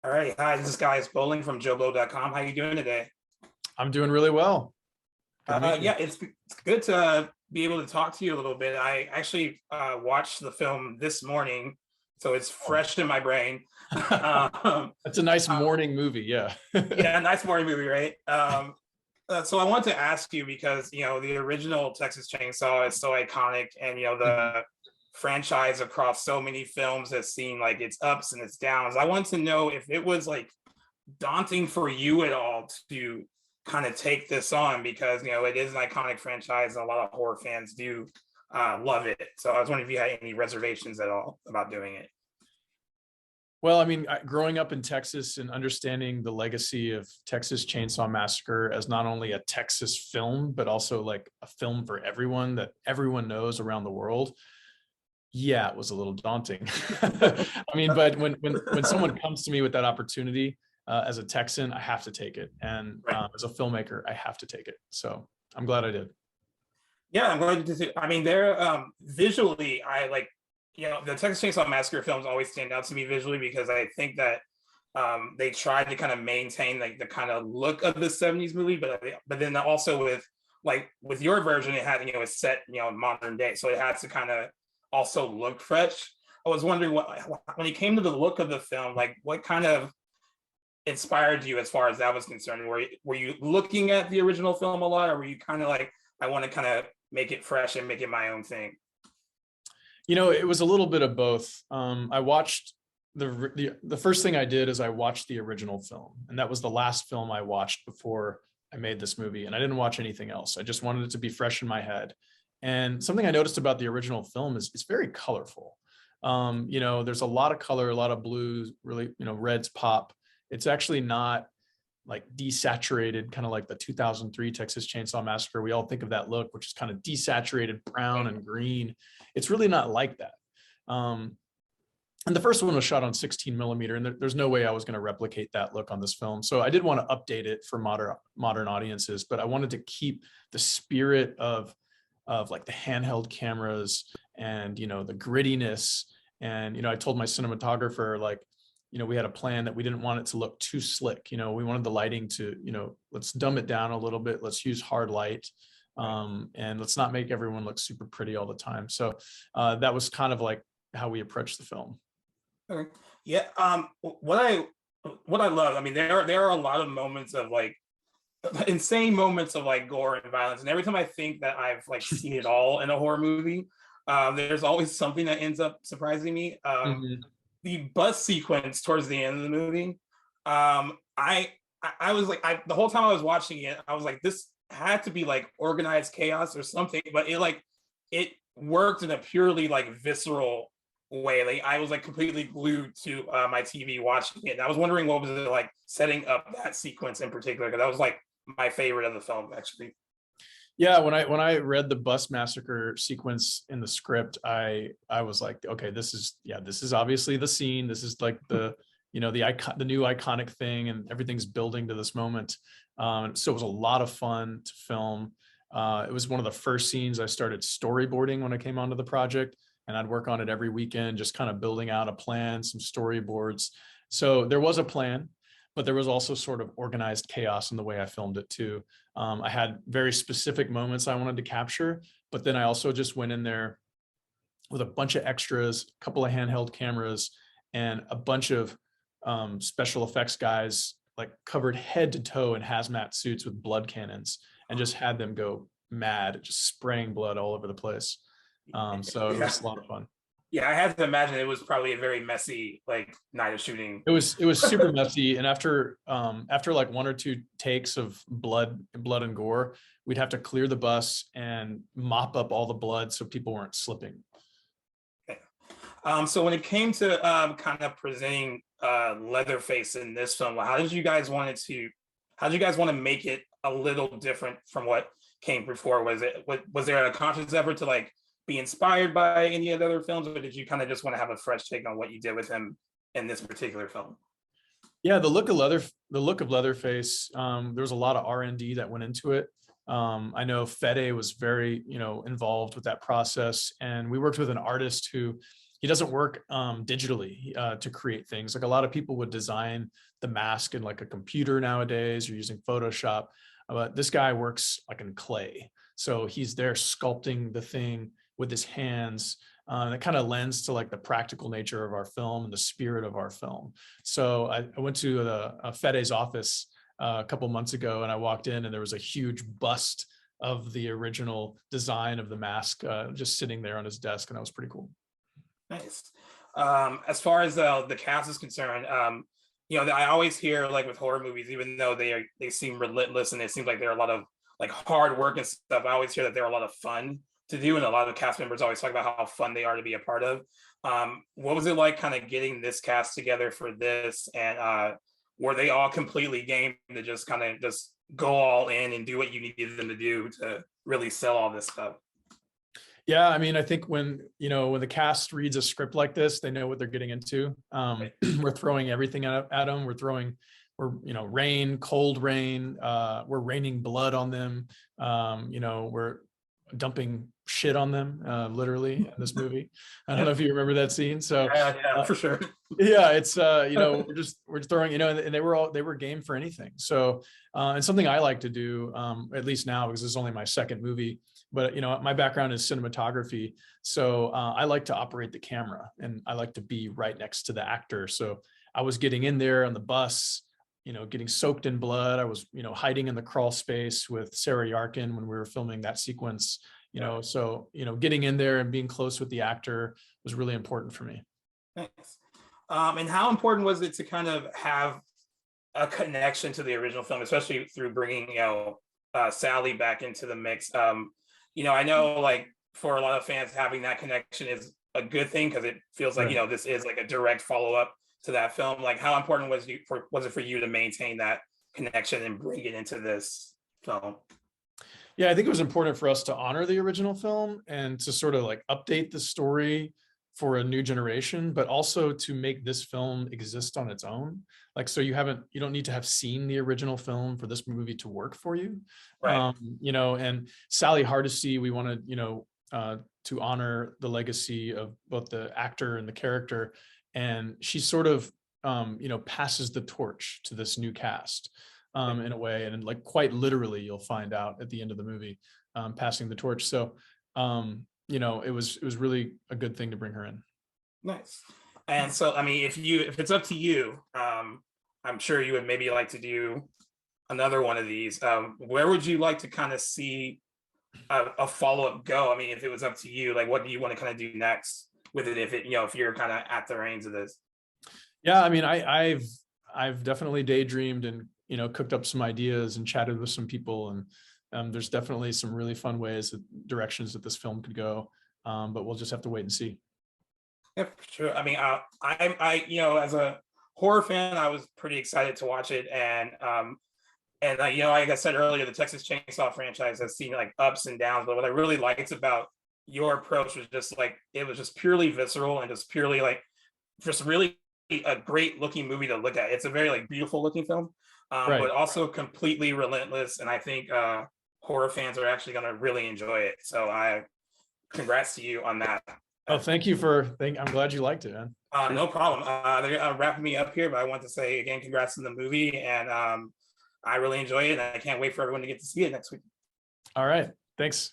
All right. Hi, this is Guys Bowling from JoBlo.com. How you doing today? I'm doing really well. Good to meet you. Yeah, it's good to be able to talk to you a little bit. I actually watched the film this morning, so it's fresh in my brain. um, That's a nice morning movie. Yeah. yeah, nice morning movie, right? So I want to ask you because the original Texas Chainsaw is so iconic, and the franchise across so many films has seen like its ups and its downs. I want to know if it was like daunting for you at all to kind of take this on because it is an iconic franchise and a lot of horror fans do love it. So I was wondering if you had any reservations at all about doing it. Well, I mean, growing up in Texas and understanding the legacy of Texas Chainsaw Massacre as not only a Texas film, but also like a film for everyone that everyone knows around the world. Yeah, it was a little daunting. I mean, but when someone comes to me with that opportunity as a Texan, I have to take it. And as a filmmaker, I have to take it. So I'm glad I did. Yeah, I'm glad to see. I mean, they're visually, I like, the Texas Chainsaw Massacre films always stand out to me visually because I think that they tried to kind of maintain like the kind of look of the 70s movie, but then also with your version, it had, it's set, modern day. So it had to kind of also look fresh. I was wondering when it came to the look of the film, like what kind of inspired you as far as that was concerned? Were you looking at the original film a lot, or were you kind of like, I want to kind of make it fresh and make it my own thing? It was a little bit of both. I watched the first thing I did is I watched the original film, and that was the last film I watched before I made this movie, and I didn't watch anything else. I just wanted it to be fresh in my head. And something I noticed about the original film is it's very colorful. There's a lot of color, a lot of blues, really, reds pop. It's actually not like desaturated, kind of like the 2003 Texas Chainsaw Massacre. We all think of that look, which is kind of desaturated brown and green. It's really not like that. And the first one was shot on 16 millimeter, and there's no way I was going to replicate that look on this film. So I did want to update it for modern audiences, but I wanted to keep the spirit of like the handheld cameras and, the grittiness. And, I told my cinematographer, like, we had a plan that we didn't want it to look too slick. We wanted the lighting to, let's dumb it down a little bit. Let's use hard light. And let's not make everyone look super pretty all the time. So that was kind of like how we approached the film. Okay. Yeah. What I love, I mean, there are a lot of moments of like insane moments of like gore and violence, and every time I think that I've like seen it all in a horror movie, there's always something that ends up surprising me. The bus sequence towards the end of the movie, I was like, the whole time I was watching it, I was like, this had to be like organized chaos or something, but it worked in a purely like visceral way. Like I was like completely glued to my TV watching it, and I was wondering what was it like setting up that sequence in particular, because that was like my favorite of the film, actually. Yeah, when I read the bus massacre sequence in the script, I was like, okay, this is obviously the scene. This is like the the new iconic thing, and everything's building to this moment. So it was a lot of fun to film. It was one of the first scenes I started storyboarding when I came onto the project, and I'd work on it every weekend, just kind of building out a plan, some storyboards. So there was a plan, but there was also sort of organized chaos in the way I filmed it too. I had very specific moments I wanted to capture, but then I also just went in there with a bunch of extras, a couple of handheld cameras, and a bunch of special effects guys like covered head to toe in hazmat suits with blood cannons, and just had them go mad, just spraying blood all over the place. So it was a lot of fun. Yeah, I have to imagine it was probably a very messy like night of shooting. It was super messy, and after like one or two takes of blood and gore, we'd have to clear the bus and mop up all the blood so people weren't slipping. Okay. So when it came to kind of presenting Leatherface in this film, how did you guys want to make it a little different from what came before? Was there a conscious effort to like be inspired by any of the other films, or did you kind of just want to have a fresh take on what you did with him in this particular film? Yeah, the look of Leatherface, there was a lot of R&D that went into it. I know Fede was very, involved with that process, and we worked with an artist who he doesn't work digitally to create things. Like a lot of people would design the mask in like a computer nowadays or using Photoshop, but this guy works like in clay. So he's there sculpting the thing with his hands. And it kind of lends to like the practical nature of our film and the spirit of our film. So I went to Fede's office a couple months ago, and I walked in and there was a huge bust of the original design of the mask just sitting there on his desk, and that was pretty cool. Nice. As far as the cast is concerned, I always hear like with horror movies, even though they seem relentless and it seems like there are a lot of like hard work and stuff, I always hear that they're a lot of fun to do, and a lot of the cast members always talk about how fun they are to be a part of. What was it like kind of getting this cast together for this, and were they all completely game to just kind of just go all in and do what you needed them to do to really sell all this stuff? Yeah, I mean, I think when the cast reads a script like this, they know what they're getting into. We're throwing everything at them. We're rain, cold rain. We're raining blood on them. We're dumping shit on them, literally, in this movie. I don't know if you remember that scene. So yeah, for sure. Yeah, it's we're throwing, and they were game for anything. So and something I like to do, at least now, because this is only my second movie, but my background is cinematography. So I like to operate the camera, and I like to be right next to the actor. So I was getting in there on the bus, getting soaked in blood. I was, hiding in the crawl space with Sarah Yarkin when we were filming that sequence, so, getting in there and being close with the actor was really important for me. Thanks. And how important was it to kind of have a connection to the original film, especially through bringing, Sally back into the mix? I know like for a lot of fans, having that connection is a good thing because it feels like, this is like a direct follow-up to that film. Like, how important was it for you to maintain that connection and bring it into this film? Yeah, I think it was important for us to honor the original film and to sort of like update the story for a new generation, but also to make this film exist on its own. Like, so you don't need to have seen the original film for this movie to work for you. Right. And Sally Hardesty, we wanted, to honor the legacy of both the actor and the character. And she sort of, passes the torch to this new cast in a way. And like quite literally, you'll find out at the end of the movie, passing the torch. So, it was really a good thing to bring her in. Nice. And so, I mean, if it's up to you, I'm sure you would maybe like to do another one of these. Where would you like to kind of see a follow-up go? I mean, if it was up to you, like, what do you want to kind of do next with it? If you're kind of at the reins of this? Yeah, I mean, I've definitely daydreamed and cooked up some ideas and chatted with some people, and there's definitely some really fun directions that this film could go, but we'll just have to wait and see. Yeah, for sure. I mean, I as a horror fan, I was pretty excited to watch it, and like I said earlier, the Texas Chainsaw franchise has seen like ups and downs, but what I really liked about your approach was just like it was just purely visceral and just purely like just really a great looking movie to look at. It's a very like beautiful looking film, Right. but also completely relentless, and I think horror fans are actually going to really enjoy it. So congrats to you on that. Oh, thank you I'm glad you liked it, man. No problem. They're wrapping me up here, but I want to say again, congrats on the movie, and I really enjoy it, and I can't wait for everyone to get to see it next week. All right, thanks.